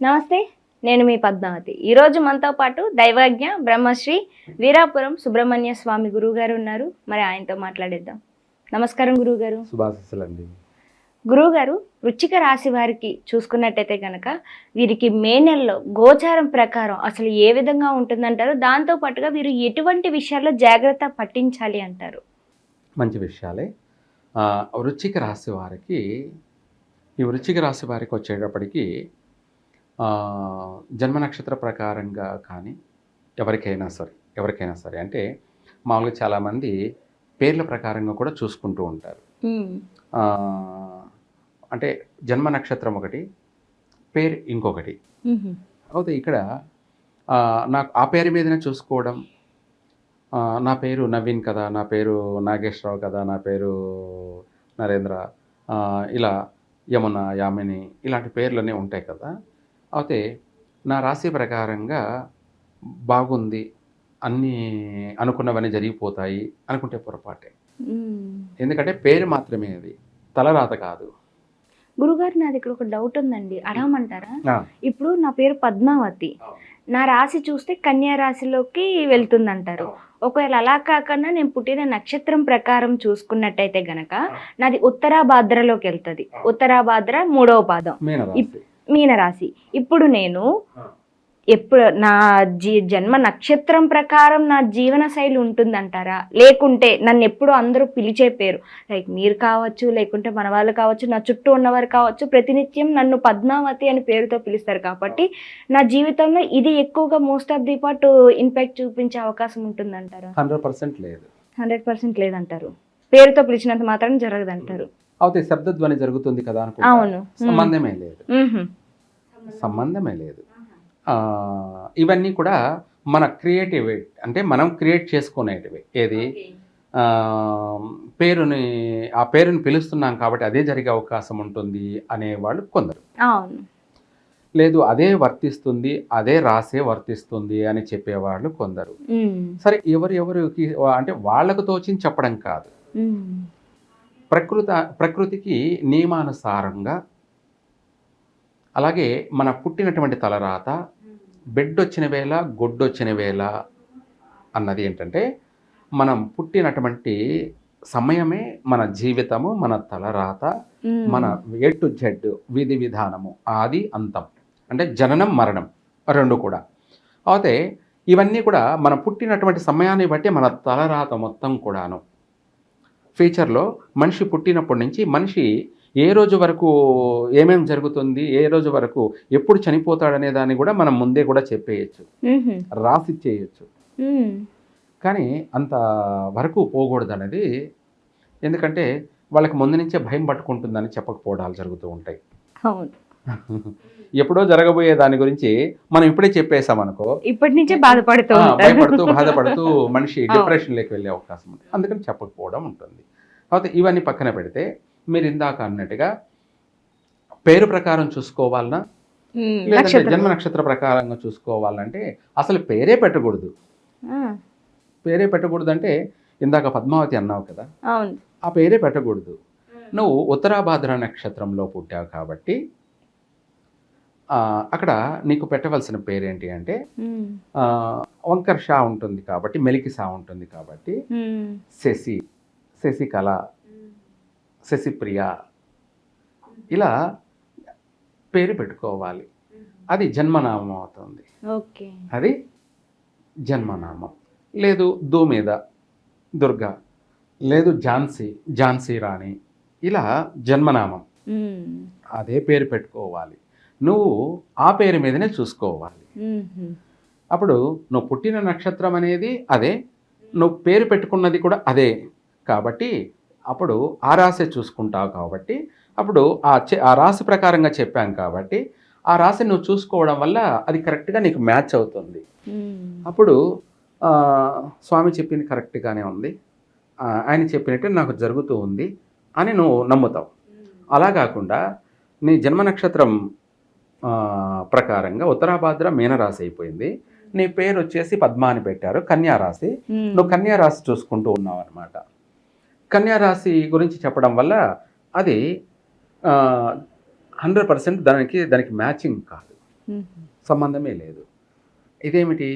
నమస్తే, నేను మీ పద్మావతి. ఈరోజు మనతో పాటు దైవజ్ఞ బ్రహ్మశ్రీ వీరాపురం సుబ్రహ్మణ్య స్వామి గురువుగారు ఉన్నారు. మరి ఆయనతో మాట్లాడేద్దాం. నమస్కారం గురువుగారు. శుభాశీస్సులండి. గురువుగారు, వృశ్చిక రాశి వారికి చూసుకున్నట్టయితే కనుక వీరికి మే నెలలో గోచారం ప్రకారం అసలు ఏ విధంగా ఉంటుందంటారు? దాంతో పాటుగా వీరు ఎటువంటి విషయాల్లో జాగ్రత్త పట్టించాలి అంటారు? మంచి విషయాలే. వృశ్చిక రాశి వారికి వచ్చేటప్పటికి జన్మ నక్షత్ర ప్రకారంగా కానీ ఎవరికైనా సరే అంటే మామూలుగా చాలామంది పేర్ల ప్రకారంగా కూడా చూసుకుంటూ ఉంటారు. అంటే జన్మ నక్షత్రం ఒకటి, పేరు ఇంకొకటి. అయితే ఇక్కడ నాకు ఆ పేరు మీదనే చూసుకోవడం, నా పేరు నవీన్ కదా, నా పేరు నాగేశ్వరరావు కదా, నా పేరు నరేంద్ర, ఇలా యమున, యామిని, ఇలాంటి పేర్లనే ఉంటాయి కదా. అయితే నా రాశి ప్రకారంగా బాగుంది, అన్నీ అనుకున్నవన్నీ జరిగిపోతాయి అనుకుంటే పొరపాటే. ఎందుకంటే పేరు మాత్రమే, అది తలరాత కాదు. గురుగారు, నాది ఇక్కడ ఒక డౌట్ ఉందండి, అడగమంటారా? ఇప్పుడు నా పేరు పద్మావతి, నా రాశి చూస్తే కన్యా రాశిలోకి వెళ్తుందంటారు. ఒకవేళ అలా కాకుండా నేను పుట్టిన నక్షత్రం ప్రకారం చూసుకున్నట్టయితే గనక నాది ఉత్తరాభాద్రలోకి వెళ్తుంది. ఉత్తరాభాద్ర 3వ పాదం, మీనరాశి. ఇప్పుడు నేను ఎప్పుడు నా జన్మ నక్షత్రం ప్రకారం నా జీవన శైలి ఉంటుందంటారా? లేకుంటే నన్ను ఎప్పుడు అందరూ పిలిచే పేరు, లైక్ మీరు కావచ్చు, లేకుంటే మన వాళ్ళు కావచ్చు, నా చుట్టూ ఉన్నవారు కావచ్చు, ప్రతినిత్యం నన్ను పద్మావతి అని పేరుతో పిలుస్తారు కాబట్టి నా జీవితంలో ఇది ఎక్కువగా most of the part impact చూపించే అవకాశం ఉంటుందంటారా? 100% లేదు. 100% లేదంటారు. పేరుతో పిలిచినంత మాత్రం జరగదంటారు. అయితే శబ్దధ్వని జరుగుతుంది కదా అనుకో. అవును, సంబంధమే లేదు. ఇవన్నీ కూడా మన క్రియేటివ్, అంటే మనం క్రియేట్ చేసుకునేటివి. ఏది ఆ పేరుని పిలుస్తున్నాం కాబట్టి అదే జరిగే అవకాశం ఉంటుంది అనేవాళ్ళు కొందరు. లేదు, అదే వర్తిస్తుంది, అదే రాసే వర్తిస్తుంది అని చెప్పేవాళ్ళు కొందరు. సరే, ఎవరికి అంటే వాళ్ళకు తోచింది చెప్పడం కాదు. ప్రకృతికి నియమానుసారంగా, అలాగే మన పుట్టినటువంటి తలరాత, బెడ్డొచ్చిన వేళ గొడ్డొచ్చిన వేళ అన్నది ఏంటంటే, మనం పుట్టినటువంటి సమయమే మన జీవితము, మన తలరాత, మన ఏ టు జెడ్ విధి విధానము, ఆది అంతం, అంటే జననం మరణం రెండు కూడా. అయితే ఇవన్నీ కూడా మనం పుట్టినటువంటి సమయాన్ని బట్టి మన తలరాత మొత్తం కూడాను ఫ్యూచర్లో మనిషి పుట్టినప్పటి నుంచి మనిషి ఏ రోజు వరకు ఏమేమి జరుగుతుంది, ఏ రోజు వరకు ఎప్పుడు చనిపోతాడనే దాన్ని కూడా మనం ముందే కూడా చెప్పేయచ్చు, రాసి చేయొచ్చు. కానీ అంత వరకు పోకూడదు అనేది, ఎందుకంటే వాళ్ళకి ముందు నుంచే భయం పట్టుకుంటుందని చెప్పకపోవడాలు జరుగుతూ ఉంటాయి. ఎప్పుడో జరగబోయే దాని గురించి మనం ఇప్పుడే చెప్పేసామనుకో, ఇప్పటి నుంచే భయపడుతూ బాధపడుతూ మనిషి డిప్రెషన్లోకి వెళ్ళే అవకాశం ఉంది. అందుకని చెప్పకపోవడం ఉంటుంది. అయితే ఇవన్నీ పక్కన పెడితే, మీరు ఇందాక అన్నట్టుగా పేరు ప్రకారం చూసుకోవాలన్నా, లేదంటే జన్మ నక్షత్ర ప్రకారంగా చూసుకోవాలంటే అసలు పేరే పెట్టకూడదు. అంటే ఇందాక పద్మావతి అన్నావు కదా, ఆ పేరే పెట్టకూడదు. నువ్వు ఉత్తరాభాద్ర నక్షత్రంలో పుట్టావు కాబట్టి అక్కడ నీకు పెట్టవలసిన పేరేంటి అంటే, వంకర్ షా ఉంటుంది కాబట్టి, మెలికి షా ఉంటుంది కాబట్టి శశి, శశికళ, శశిప్రియ, ఇలా పేరు పెట్టుకోవాలి. అది జన్మనామం అవుతుంది. అది జన్మనామం. లేదు మీద దుర్గా, లేదు ఝాన్సీ రాణి, ఇలా జన్మనామం, అదే పేరు పెట్టుకోవాలి. నువ్వు ఆ పేరు మీదనే చూసుకోవాలి. అప్పుడు నువ్వు పుట్టిన నక్షత్రం అనేది అదే, నువ్వు పేరు పెట్టుకున్నది కూడా అదే కాబట్టి అప్పుడు ఆ రాశి చూసుకుంటావు. కాబట్టి అప్పుడు ఆ రాశి ప్రకారంగా చెప్పాం కాబట్టి ఆ రాశి నువ్వు చూసుకోవడం వల్ల అది కరెక్ట్గా నీకు మ్యాచ్ అవుతుంది. అప్పుడు స్వామి చెప్పింది కరెక్ట్గానే ఉంది, ఆయన చెప్పినట్టు నాకు జరుగుతూ ఉంది అని నువ్వు నమ్ముతావు. అలా కాకుండా నీ జన్మ నక్షత్రం ప్రకారంగా ఉత్తరాభాద్ర మీనరాశి అయిపోయింది, నీ పేరు వచ్చేసి పద్మ అని పెట్టారు, కన్యా రాశి, నువ్వు కన్యా రాశి చూసుకుంటూ ఉన్నావు అనమాట. కన్యా రాశి గురించి చెప్పడం వల్ల అది 100% దానికి మ్యాచింగ్ కాదు. సంబంధమే లేదు. ఇదేమిటి,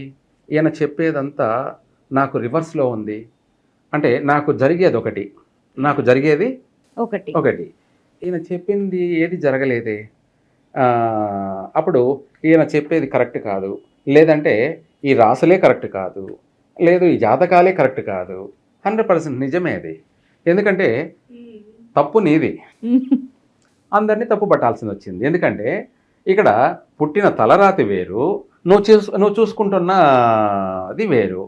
ఈయన చెప్పేదంతా నాకు రివర్స్లో ఉంది అంటే నాకు జరిగేది ఒకటి, నాకు జరిగేది ఒకటి, ఈయన చెప్పింది ఏది జరగలేదే, అప్పుడు ఈయన చెప్పేది కరెక్ట్ కాదు, లేదంటే ఈ రాసులే కరెక్ట్ కాదు, లేదు ఈ జాతకాలే కరెక్ట్ కాదు. 100% నిజమే అది. ఎందుకంటే తప్పు నీది, అందరినీ తప్పు పట్టాల్సింది వచ్చింది. ఎందుకంటే ఇక్కడ పుట్టిన తలరాతి వేరు, నువ్వు చూసుకుంటున్నది వేరు.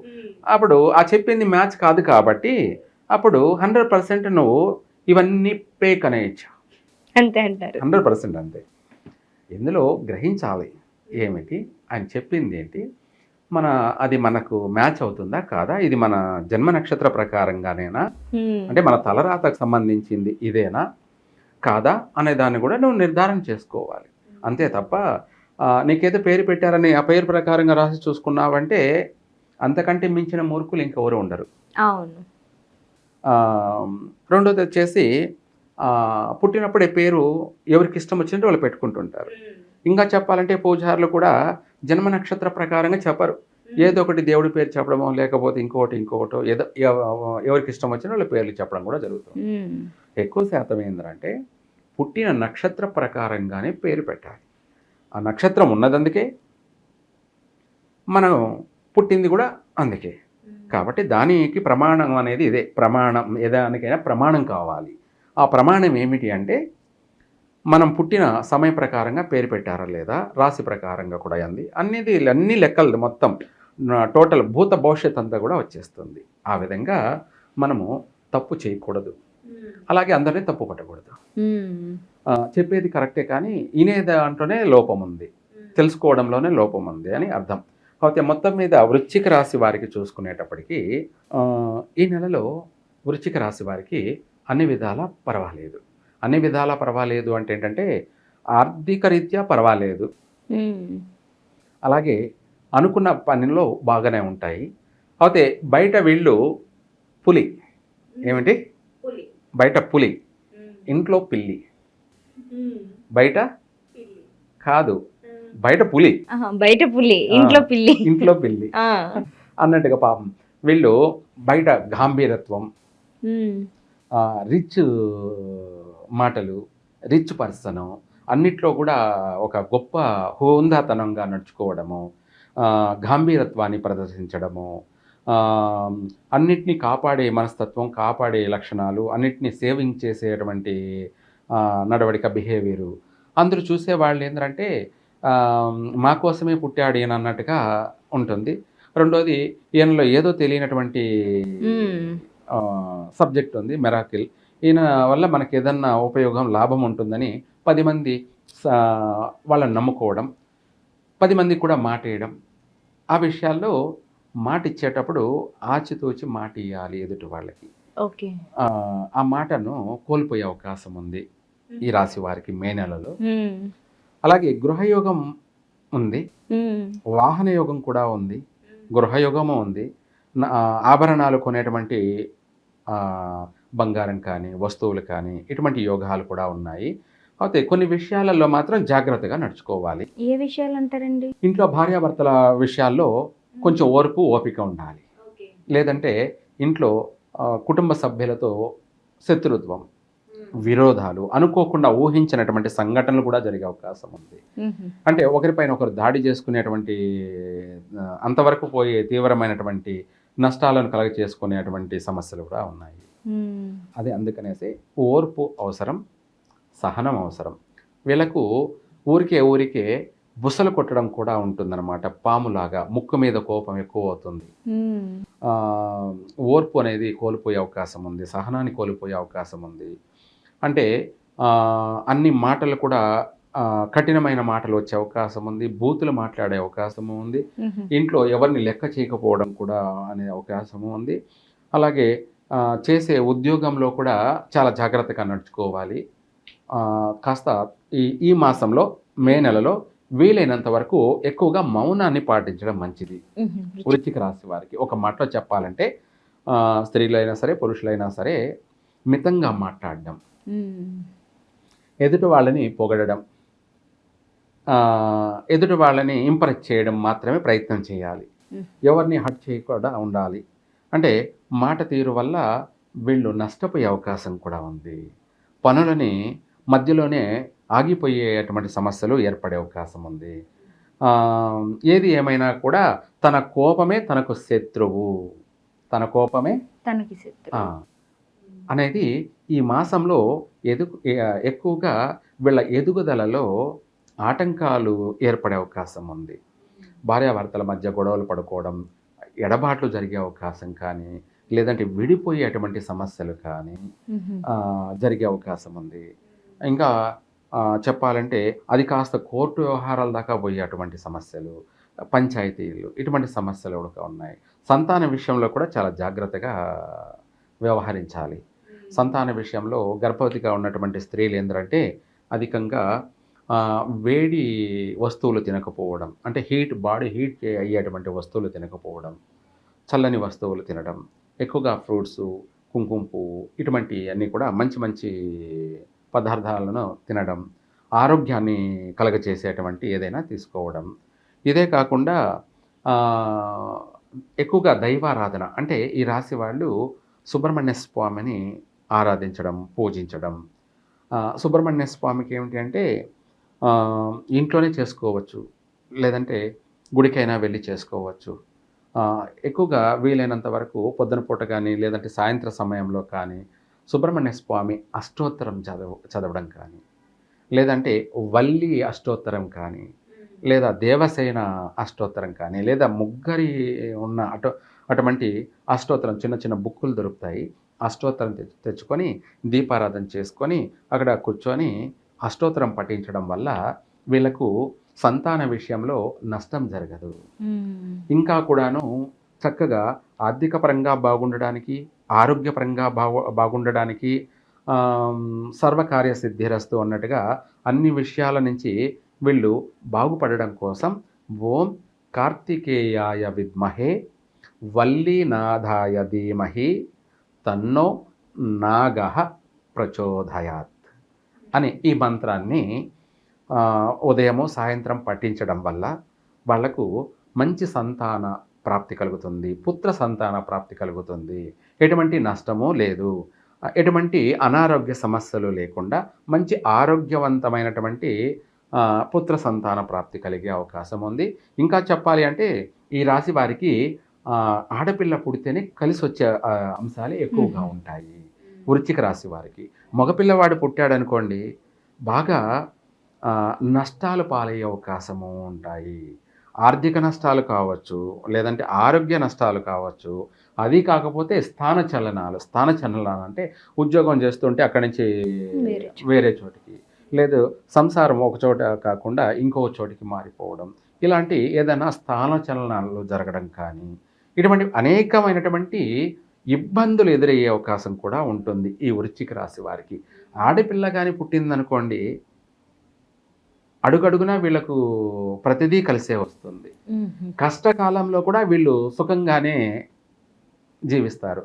అప్పుడు ఆ చెప్పింది మ్యాచ్ కాదు కాబట్టి అప్పుడు 100% నువ్వు ఇవన్నీ పేక్ అనేయచ్చు. అంతే అంటారు. 100% అంతే. ఇందులో గ్రహించాలి ఏమిటి, ఆయన చెప్పింది ఏంటి, అది మనకు మ్యాచ్ అవుతుందా కాదా, ఇది మన జన్మ నక్షత్ర ప్రకారంగానేనా, అంటే మన తలరాతకు సంబంధించింది ఇదేనా కాదా అనే దాన్ని కూడా నువ్వు నిర్ధారణ చేసుకోవాలి. అంతే తప్ప నీకేదో పేరు పెట్టారని ఆ పేరు ప్రకారంగా రాసి చూసుకున్నావంటే అంతకంటే మించిన మూర్ఖులు ఇంకెవరు ఉండరు. అవును. రెండోది వచ్చేసి పుట్టినప్పుడే పేరు ఎవరికి ఇష్టం వచ్చినట్టు వాళ్ళు పెట్టుకుంటుంటారు. ఇంకా చెప్పాలంటే పూజారులు కూడా జన్మ నక్షత్ర ప్రకారంగా చెప్పరు, ఏదో ఒకటి దేవుడి పేరు చెప్పడమో లేకపోతే ఇంకోటో ఏదో ఎవరికి ఇష్టం వచ్చిన వాళ్ళ పేర్లు చెప్పడం కూడా జరుగుతుంది. ఎక్కువ శాతం ఏంటంటే పుట్టిన నక్షత్ర ప్రకారంగానే పేరు పెట్టాలి. ఆ నక్షత్రం ఉన్నది అందుకే, మనం పుట్టింది కూడా అందుకే. కాబట్టి దానికి ప్రమాణం అనేది ఇదే. ప్రమాణం ఏదానికైనా ప్రమాణం కావాలి. ఆ ప్రమాణం ఏమిటి అంటే మనం పుట్టిన సమయ ప్రకారంగా పేరు పెట్టారా లేదా, రాశి ప్రకారంగా కూడా అన్ని లెక్కలు మొత్తం టోటల్ భూత భవిష్యత్ అంతా కూడా వచ్చేస్తుంది. ఆ విధంగా మనము తప్పు చేయకూడదు, అలాగే అందరినీ తప్పు పట్టకూడదు. చెప్పేది కరెక్టే కానీ వినే దాంట్లోనే లోపం ఉంది, తెలుసుకోవడంలోనే లోపం ఉంది అని అర్థం. కాకపోతే మొత్తం మీద వృశ్చిక రాశి వారికి చూసుకునేటప్పటికీ ఈ నెలలో వృశ్చిక రాశి వారికి అన్ని విధాలా పర్వాలేదు. అన్ని విధాలా పర్వాలేదు అంటే ఏంటంటే ఆర్థిక రీత్యా పర్వాలేదు, అలాగే అనుకున్న పనిలో బాగానే ఉంటాయి. అయితే బయట వీళ్ళు పులి, ఏమిటి బయట పులి ఇంట్లో పిల్లి, బయట కాదు బయట పులి, ఇంట్లో పిల్లి అన్నట్టుగా పాపం వీళ్ళు బయట గాంభీరత్వం, రిచ్ మాటలు, రిచ్ పర్సన్, అన్నిట్లో కూడా ఒక గొప్ప హోందాతనంగా నడుచుకోవడము, గాంభీరత్వాన్ని ప్రదర్శించడము, అన్నిటినీ కాపాడే మనస్తత్వం, కాపాడే లక్షణాలు, అన్నిటినీ సేవింగ్ చేసేటువంటి నడవడిక, బిహేవియరు. అందరూ చూసేవాళ్ళు ఏంటంటే మా కోసమే పుట్టాడు ఈయన అన్నట్టుగా ఉంటుంది. రెండోది ఈయనలో ఏదో తెలియనటువంటి సబ్జెక్ట్ ఉంది, మెరాకిల్. ఈయన వల్ల మనకి ఏదన్నా ఉపయోగం, లాభం ఉంటుందని 10 మంది వాళ్ళని నమ్ముకోవడం, 10 మందికి కూడా మాట ఇవ్వడం. ఆ విషయాల్లో మాట ఇచ్చేటప్పుడు ఆచితూచి మాట ఇవ్వాలి ఎదుటి వాళ్ళకి. ఓకే. ఆ మాటను కోల్పోయే అవకాశం ఉంది ఈ రాశి వారికి మే నెలలో. అలాగే గృహయోగం ఉంది, వాహన యోగం కూడా ఉంది, గృహయోగము ఉంది, ఆభరణాలు కొనేటువంటి బంగారం కానీ వస్తువులు కానీ ఇటువంటి యోగాలు కూడా ఉన్నాయి. అయితే కొన్ని విషయాలలో మాత్రం జాగ్రత్తగా నడుచుకోవాలి. ఏ విషయాలు అంటారండి? ఇంట్లో భార్యాభర్తల విషయాల్లో కొంచెం ఓపిక ఉండాలి. లేదంటే ఇంట్లో కుటుంబ సభ్యులతో శత్రుత్వం, విరోధాలు, అనుకోకుండా ఊహించినటువంటి సంఘటనలు కూడా జరిగే అవకాశం ఉంది. అంటే ఒకరిపైన ఒకరు దాడి చేసుకునేటువంటి అంతవరకు పోయే తీవ్రమైనటువంటి నష్టాలను కలగ చేసుకునేటువంటి సమస్యలు కూడా ఉన్నాయి. అది అందుకనేసి ఓర్పు అవసరం, సహనం అవసరం. వీళ్ళకు ఊరికే బుసలు కొట్టడం కూడా ఉంటుందన్నమాట. పాములాగా ముక్కు మీద కోపం ఎక్కువ అవుతుంది. ఓర్పు అనేది కోల్పోయే అవకాశం ఉంది, సహనాన్ని కోల్పోయే అవకాశం ఉంది. అంటే అన్ని మాటలు కూడా కఠినమైన మాటలు వచ్చే అవకాశం ఉంది, బూతులు మాట్లాడే అవకాశము ఉంది, ఇంట్లో ఎవరిని లెక్క చేయకపోవడం కూడా అనే అవకాశము ఉంది. అలాగే చేసే ఉద్యోగంలో కూడా చాలా జాగ్రత్తగా నడుచుకోవాలి. కాస్త ఈ మాసంలో మే నెలలో వీలైనంత వరకు ఎక్కువగా మౌనాన్ని పాటించడం మంచిది వృశ్చిక రాశి వారికి. ఒక మాటలో చెప్పాలంటే స్త్రీలైనా సరే పురుషులైనా సరే మితంగా మాట్లాడడం, ఎదుటి వాళ్ళని పొగడడం, ఎదుటి వాళ్ళని ఇంప్రెస్ చేయడం మాత్రమే ప్రయత్నం చేయాలి. ఎవరిని హర్ట్ చేయకుండా ఉండాలి. అంటే మాట తీరు వల్ల వీళ్ళు నష్టపోయే అవకాశం కూడా ఉంది. పనులని మధ్యలోనే ఆగిపోయేటువంటి సమస్యలు ఏర్పడే అవకాశం ఉంది. ఏది ఏమైనా కూడా తన కోపమే తనకు శత్రువు, తన కోపమే తనకి శత్రువు అనేది ఈ మాసంలో ఎక్కువగా వీళ్ళ ఎదుగుదలలో ఆటంకాలు ఏర్పడే అవకాశం ఉంది. భార్యాభర్తల మధ్య గొడవలు పడుకోవడం, ఎడబాట్లు జరిగే అవకాశం కానీ, లేదంటే విడిపోయేటువంటి సమస్యలు కానీ జరిగే అవకాశం ఉంది. ఇంకా చెప్పాలంటే అది కాస్త కోర్టు వ్యవహారాల దాకా పోయేటువంటి సమస్యలు, పంచాయతీలు, ఇటువంటి సమస్యలు కూడా ఉన్నాయి. సంతాన విషయంలో కూడా చాలా జాగ్రత్తగా వ్యవహరించాలి. సంతాన విషయంలో గర్భవతిగా ఉన్నటువంటి స్త్రీలు ఏంటంటే అధికంగా వేడి వస్తువులు తినకపోవడం, అంటే బాడీ హీట్ అయ్యేటువంటి వస్తువులు తినకపోవడం, చల్లని వస్తువులు తినడం, ఎక్కువగా ఫ్రూట్స్, కుంకుమ పువ్వు, ఇటువంటి అన్నీ కూడా మంచి మంచి పదార్థాలను తినడం, ఆరోగ్యాన్ని కలగచేసేటువంటి ఏదైనా తీసుకోవడం. ఇదే కాకుండా ఎక్కువగా దైవారాధన, అంటే ఈ రాశి వాళ్ళు సుబ్రహ్మణ్య స్వామిని ఆరాధించడం, పూజించడం. సుబ్రహ్మణ్య స్వామికి ఏమిటి అంటే ఇంట్లోనే చేసుకోవచ్చు, లేదంటే గుడికైనా వెళ్ళి చేసుకోవచ్చు. ఎక్కువగా వీలైనంత వరకు పొద్దున పూట కానీ, లేదంటే సాయంత్ర సమయంలో కానీ సుబ్రహ్మణ్య స్వామి అష్టోత్తరం చదవడం కానీ, లేదంటే వల్లి అష్టోత్తరం కానీ, లేదా దేవసేన అష్టోత్తరం కానీ, లేదా ముగ్గురి ఉన్న అటువంటి అష్టోత్తరం చిన్న చిన్న బుక్కులు దొరుకుతాయి. అష్టోత్తరం తెచ్చుకొని దీపారాధన చేసుకొని అక్కడ కూర్చొని అష్టోత్తరం పఠించడం వల్ల వీళ్ళకు సంతాన విషయంలో నష్టం జరగదు. ఇంకా కూడాను చక్కగా ఆర్థిక పరంగా బాగుండడానికి, ఆరోగ్యపరంగా బాగుండడానికి, సర్వకార్య సిద్ధిరస్తు అన్నట్టుగా అన్ని విషయాల నుంచి వీళ్ళు బాగుపడడం కోసం ఓం కార్తికేయాయ విద్మహే వల్లీనాథాయ ధీమహి తన్నో నాగః ప్రచోదయాత్ అని ఈ మంత్రాన్ని ఉదయము సాయంత్రం పఠించడం వల్ల వాళ్లకు మంచి సంతాన ప్రాప్తి కలుగుతుంది, పుత్ర సంతాన ప్రాప్తి కలుగుతుంది. ఎటువంటి నష్టము లేదు, ఎటువంటి అనారోగ్య సమస్యలు లేకుండా మంచి ఆరోగ్యవంతమైనటువంటి పుత్ర సంతాన ప్రాప్తి కలిగే అవకాశం ఉంది. ఇంకా చెప్పాలి అంటే ఈ రాశి వారికి ఆడపిల్ల పుడితేనే కలిసి వచ్చే అంశాలు ఎక్కువగా ఉంటాయి. వృశ్చిక రాశి వారికి మగపిల్లవాడు పుట్టాడనుకోండి, బాగా నష్టాలు పాలయ్యే అవకాశము ఉంటాయి. ఆర్థిక నష్టాలు కావచ్చు, లేదంటే ఆరోగ్య నష్టాలు కావచ్చు. అది కాకపోతే స్థాన చలనాలు అంటే ఉద్యోగం చేస్తుంటే అక్కడి నుంచి వేరే చోటికి, లేదు సంసారం ఒక చోట కాకుండా ఇంకో చోటికి మారిపోవడం, ఇలాంటి ఏదైనా స్థాన చలనాలు జరగడం కానీ, ఇటువంటి అనేకమైనటువంటి ఇబ్బందులు ఎదురయ్యే అవకాశం కూడా ఉంటుంది ఈ వృశ్చిక రాశి వారికి. ఆడపిల్ల కానీ పుట్టిందనుకోండి, అడుగడుగునా వీళ్ళకు ప్రతిదీ కలిసే వస్తుంది. కష్టకాలంలో కూడా వీళ్ళు సుఖంగానే జీవిస్తారు.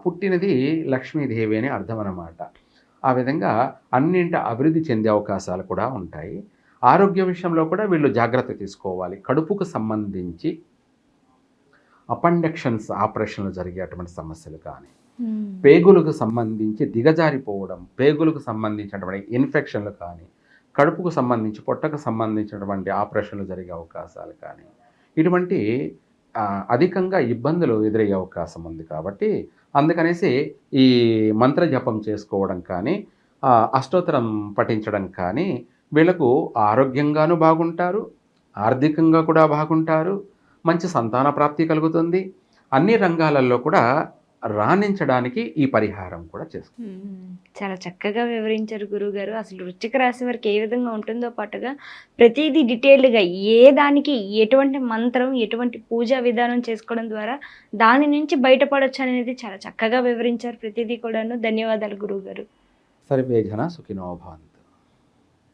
పుట్టినది లక్ష్మీదేవి అని అర్థం అన్నమాట. ఆ విధంగా అన్నింటి అభివృద్ధి చెందే అవకాశాలు కూడా ఉంటాయి. ఆరోగ్య విషయంలో కూడా వీళ్ళు జాగ్రత్త తీసుకోవాలి. కడుపుకు సంబంధించి అపెండిక్షన్స్ ఆపరేషన్లు జరిగేటువంటి సమస్యలు కానీ, పేగులకు సంబంధించి దిగజారిపోవడం, పేగులకు సంబంధించినటువంటి ఇన్ఫెక్షన్లు కానీ, కడుపుకు సంబంధించి పొట్టకు సంబంధించినటువంటి ఆపరేషన్లు జరిగే అవకాశాలు కానీ, ఇటువంటి అధికంగా ఇబ్బందులు ఎదురయ్యే అవకాశం ఉంది. కాబట్టి అందుకనేసి ఈ మంత్ర జపం చేసుకోవడం కానీ, అష్టోత్తరం పఠించడం కానీ వీళ్ళకు ఆరోగ్యంగానూ బాగుంటారు, ఆర్థికంగా కూడా బాగుంటారు, మంచి సంతాన ప్రాప్తి కలుగుతుంది. అన్ని రంగాలలో కూడా రాణించడానికి ఈ పరిహారం కూడా చేస్తుంది. చాలా చక్కగా వివరించారు గురువుగారు. అసలు వృశ్చిక రాశి వారికి ఏ విధంగా ఉంటుందో పాటుగా ప్రతిదీ డీటెయిల్డ్గా ఏ దానికి ఎటువంటి మంత్రం, ఎటువంటి పూజా విధానం చేసుకోవడం ద్వారా దాని నుంచి బయటపడొచ్చు అనేది చాలా చక్కగా వివరించారు ప్రతిదీ కూడాను. ధన్యవాదాలు గురువుగారు. సర్వే జనా సుఖినో భవంతు.